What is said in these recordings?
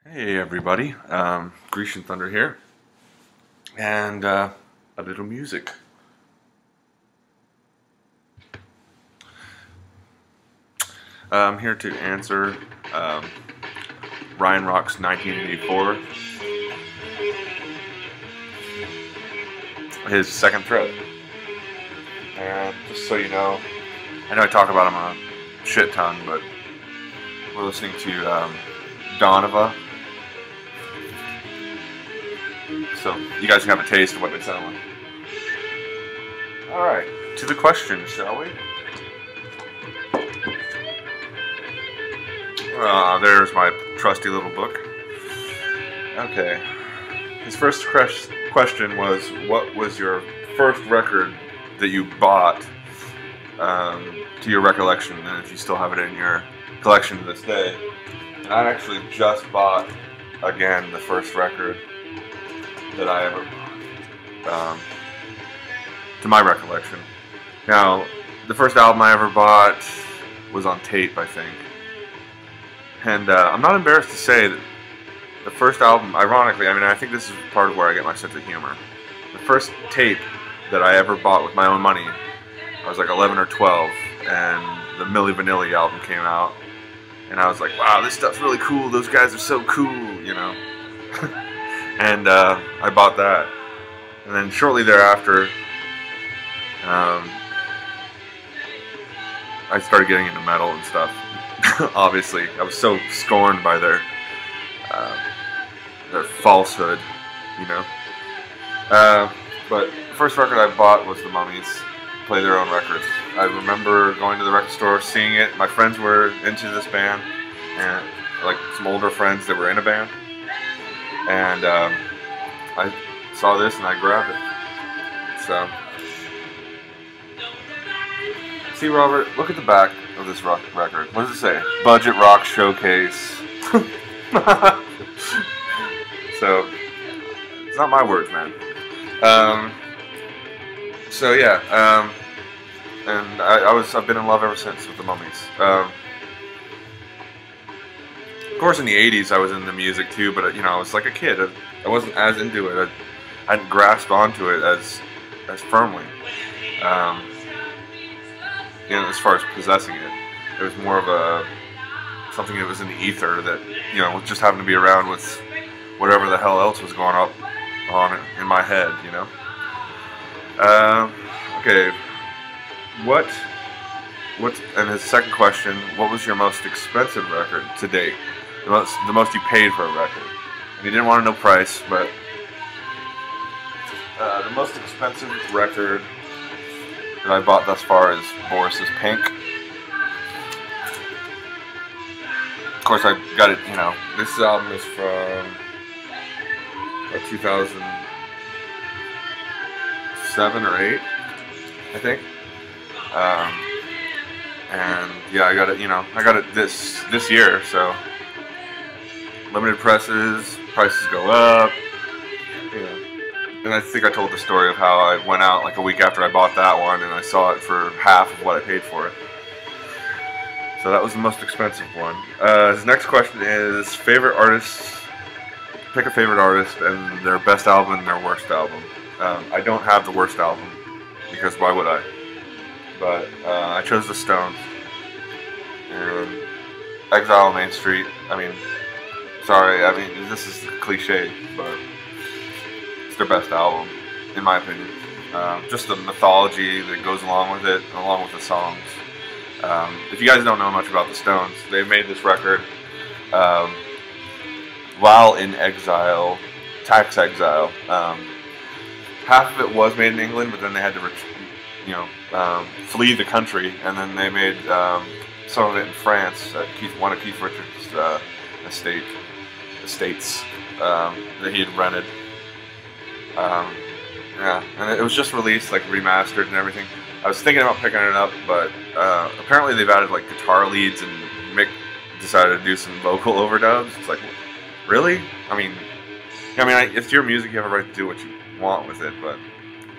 Hey everybody, Grecian Thunder here, and a little music. I'm here to answer ryanrocks1984, his second threat. And just so you know I talk about him a shit ton, but we're listening to Donova. So you guys can have a taste of what they sound like. Alright, to the question, shall we? There's my trusty little book. Okay. His first question was, what was your first record that you bought, to your recollection, and if you still have it in your collection to this day? And I actually just bought, again, the first record that I ever bought, to my recollection. Now, the first album I ever bought was on tape, I think. And I'm not embarrassed to say that the first album, ironically, I think this is part of where I get my sense of humor. The first tape that I ever bought with my own money, I was like 11 or 12, and the Milli Vanilli album came out. And I was like, wow, this stuff's really cool, those guys are so cool, you know. And I bought that. And then shortly thereafter, I started getting into metal and stuff. Obviously, I was so scorned by their falsehood, you know. But the first record I bought was the Mummies play their own records. I remember going to the record store, seeing it. My friends were into this band, and like some older friends that were in a band. And I saw this and I grabbed it. So, see, Robert, look at the back of this record. What does it say? Budget Rock Showcase. So, it's not my words, man. So yeah, and I've been in love ever since with the Mummies. Of course, in the '80s, I was into music too, but I was like a kid. I wasn't as into it. I hadn't grasped onto it as firmly. As far as possessing it, it was more of something that was in the ether that just happened to be around with whatever the hell else was going on in my head, you know. Okay. And his second question, what was your most expensive record to date? The most you paid for a record? And he didn't want to know price, but the most expensive record that I bought thus far is Boris's Pink. Of course, I got it, this album is from 2007 or 8, I think. And yeah, I got it this year, so limited prices go up, And I think I told the story of how I went out like a week after I bought that one and I saw it for half of what I paid for it. So that was the most expensive one. His next question is favorite artists. Pick a favorite artist and their best album and their worst album. I don't have the worst album, because why would I? But I chose the Stones. And Exile on Main Street. Sorry, this is cliche, but it's their best album, in my opinion. Just the mythology that goes along with it, along with the songs. If you guys don't know much about the Stones, they made this record while in exile, tax exile. Half of it was made in England, but then they had to, flee the country, and then they made some of it in France at one of Keith Richards' estates that he had rented. Yeah, and it was just released, like remastered and everything. I was thinking about picking it up, but apparently they've added like guitar leads, and Mick decided to do some vocal overdubs. It's like, really? It's your music, you have a right to do what you want with it, but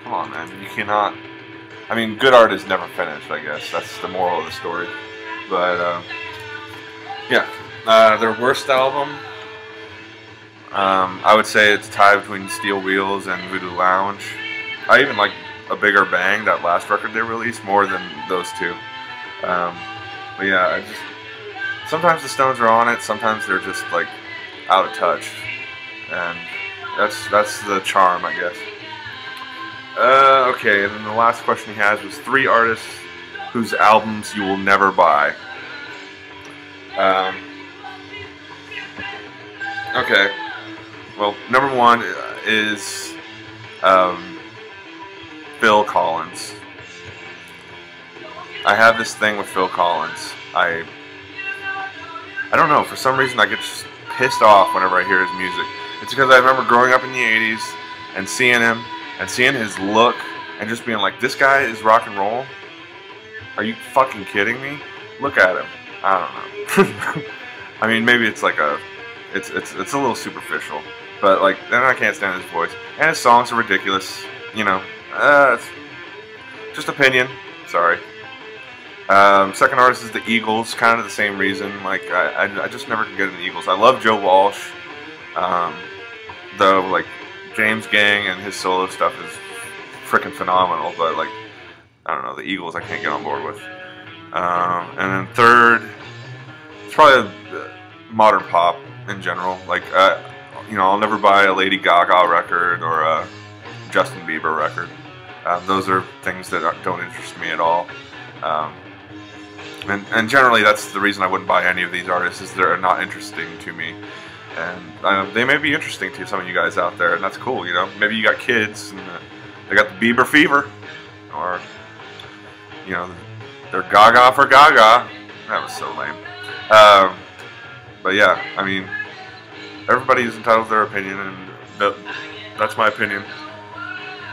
come on, man, you cannot. Good art is never finished, I guess. That's the moral of the story. But yeah, their worst album. I would say it's tied between Steel Wheels and Voodoo Lounge. I even like A Bigger Bang, that last record they released, more than those two. But yeah, sometimes the Stones are on it, sometimes they're just like out of touch, and that's the charm, I guess. Okay, and then the last question he has was 3 artists whose albums you will never buy. Okay, well, number 1 is Phil Collins. I have this thing with Phil Collins. I don't know, for some reason I get just pissed off whenever I hear his music. It's because I remember growing up in the 80s and seeing him and seeing his look and just being like, this guy is rock and roll? Are you fucking kidding me? Look at him. I don't know. I mean, maybe it's like it's a little superficial, but like, then I can't stand his voice. And his songs are ridiculous, you know. It's just opinion. Sorry. Second artist is the Eagles, kind of the same reason. Like, I just never could get in the Eagles. I love Joe Walsh, though, like, James Gang and his solo stuff is freaking phenomenal, but, like, I don't know, the Eagles I can't get on board with. And then third, it's probably modern pop in general. Like, you know, I'll never buy a Lady Gaga record or a Justin Bieber record. Those are things that don't interest me at all. And generally, that's the reason I wouldn't buy any of these artists, is they're not interesting to me. And they may be interesting to some of you guys out there, and that's cool, you know. Maybe you got kids, and they got the Bieber fever, or, you know, they're Gaga for Gaga. That was so lame. But yeah, I mean, everybody is entitled to their opinion, and that's my opinion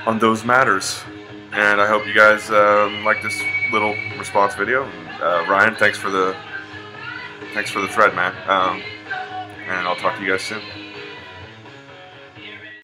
on those matters. And I hope you guys like this little response video. Ryan, thanks for the thread, man. And I'll talk to you guys soon.